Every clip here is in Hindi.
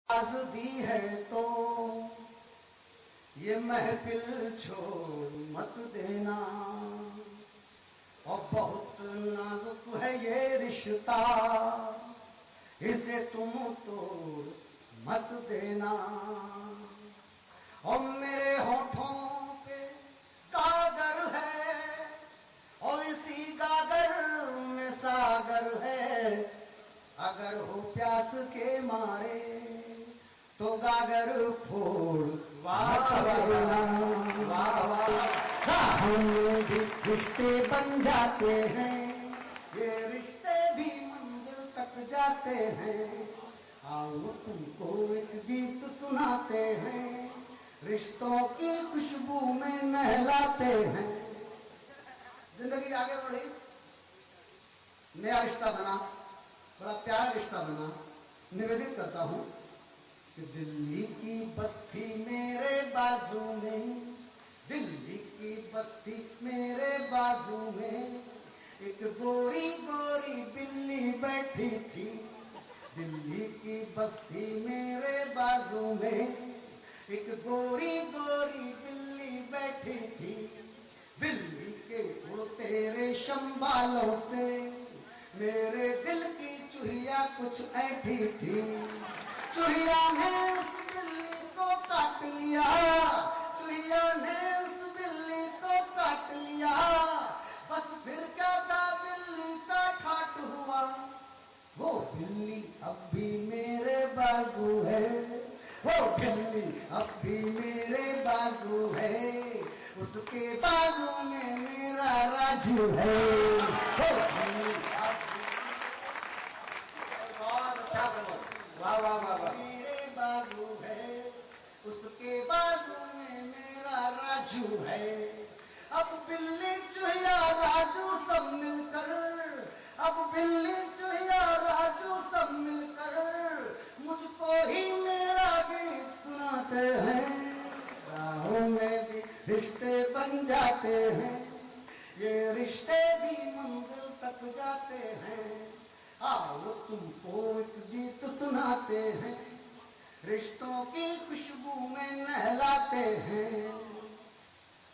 आज दी है तो ये महफिल छोड़ मत देना। और बहुत नाजुक है ये रिश्ता, इसे तुम तोड़ मत देना। और मेरे होठों पे गागर है और इसी गागर में सागर है। अगर हो प्यास के मारे तो गागर फोड़ मत देना। राहों में भी रिश्ते बन जाते हैं, ये रिश्ते भी मंजिल तक जाते हैं। आओ तुमको एक गीत सुनाते हैं, रिश्तों की खुशबू में नहलाते हैं। जिंदगी आगे बढ़ी, नया रिश्ता बना, बड़ा प्यारा रिश्ता बना। निवेदित करता हूं कि दिल्ली की बस्ती मेरे बाजू में, दिल्ली की बस्ती मेरे बाजू में, एक गोरी गोरी बिल्ली बैठी थी। दिल्ली की बस्ती मेरे बाजू में, एक गोरी गोरी बिल्ली बैठी थी। बिल्ली के उड़ते रेशम बालों से मेरे दिल की चुहिया कुछ ऐठी थी। चुहिया ने उस बिल्ली को काट लिया, चुहिया ने उस बिल्ली को काट लिया। बस फिर क्या था, बिल्ली का ठाट हुआ। वो बिल्ली अब भी मेरे बाजू है, वो बिल्ली अब भी मेरे बाजू है। उसके बाजू में मेरा राजू है। वो बिल्ली अब वाह वाह वाह वाह मेरे बाजू है, उसके बाजू में मेरा राजू है। अब बिल्ली चुहिया राजू सब मिलकर, अब बिल्ली चुहिया राजू सब मिलकर मुझको ही मेरा गीत सुनाते हैं। राहों में भी रिश्ते बन जाते हैं, ये रिश्ते भी मंजिल तक जाते हैं। आओ तुमको एक गीत सुनाते हैं, रिश्तों की खुशबू में नहलाते हैं।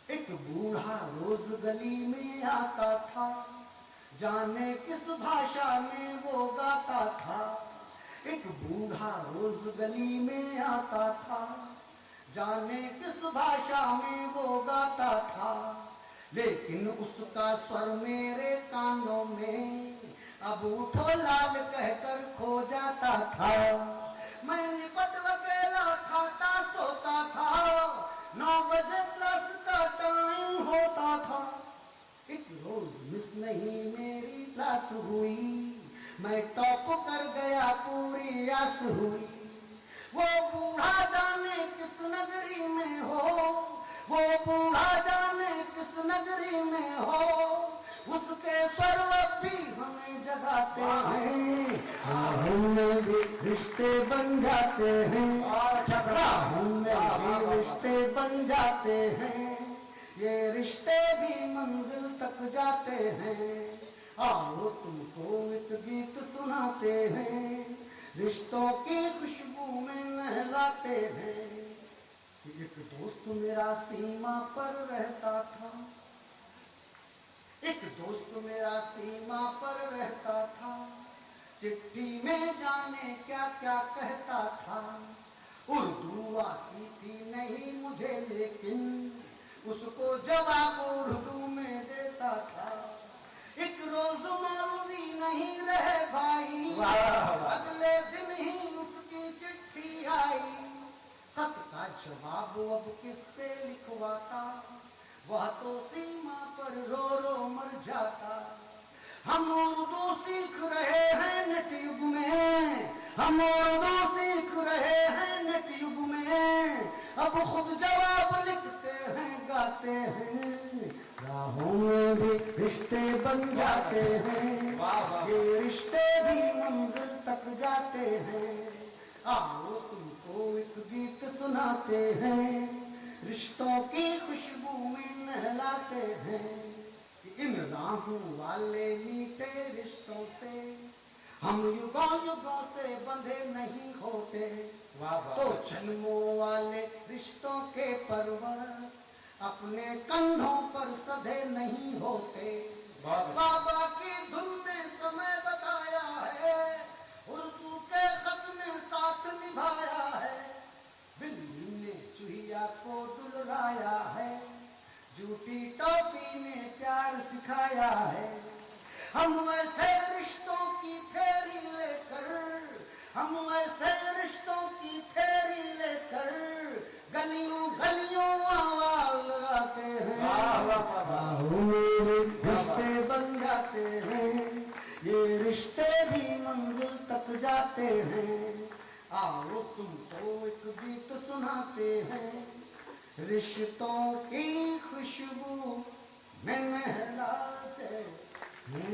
एक बूढ़ा रोज गली में आता था, जाने किस भाषा में वो गाता था। एक बूढ़ा रोज गली में आता था, जाने किस भाषा में वो गाता था। लेकिन उसका स्वर मेरे कानों में अब उठो लाल कहकर खो जाता था। मैं निपट अकेला खाता सोता था, 9 बजे क्लास का टाइम होता था। एक रोज मिस नहीं मेरी क्लास हुई, मैं टॉप कर गया पूरी आस हुई। वो बूढ़ा जाने किस नगरी में हो, वो बूढ़ा जाने किस नगरी में हो, उसके स्वर अब भी हमें जगाते हैं। राहों में भी रिश्ते बन जाते हैं, राहों में भी रिश्ते बन जाते हैं। ये रिश्ते भी मंजिल तक जाते हैं। आओ तुमको एक गीत सुनाते हैं, रिश्तों की खुशबू में नहलाते हैं। एक दोस्त मेरा सीमा पर रहता था, एक दोस्त मेरा सीमा पर रहता था। चिट्ठी में जाने क्या क्या कहता था। उर्दू आती थी नहीं मुझे, लेकिन उसको जवाब उर्दू में देता था। एक रोज मौलवी नहीं रहे भाई, अगले दिन ही उसकी चिट्ठी आई। खत का जवाब अब किससे लिखवाता, वह तो सीमा पर रो रो मर जाता। हम उर्दू सीख रहे हैं नेट युग में, हम उर्दू सीख रहे हैं नेट युग में। अब खुद जवाब लिखते हैं गाते हैं, राहों में भी रिश्ते बन जाते हैं। ये रिश्ते भी मंजिल तक जाते हैं। आओ तुमको एक गीत सुनाते हैं, रिश्तों की खुशबू में नहलाते हैं। इन राहों वाले मीठे रिश्तों से हम युगों युगों से बंधे नहीं होते। तो जन्मों वाले रिश्तों के पर्वत अपने कंधों पर सधे नहीं होते। बाबा की धुन ने समय बताया है, उर्दू के खत ने साथ निभाया है। बिल्ली ने चूहिया को दुलराया है, झूठी टोपी ने प्यार सिखाया है। हम ऐसे रिश्तों की फेरी लेकर, हम ऐसे रिश्तों की फेरी लेकर गलियों गलियों आवाज लगाते हैं। बाहों में रिश्ते बन जाते हैं, ये रिश्ते भी मंजिल तक जाते हैं। आओ तुमको एक गीत सुनाते हैं, रिश्तों की खुशबू में नहलाते हैं।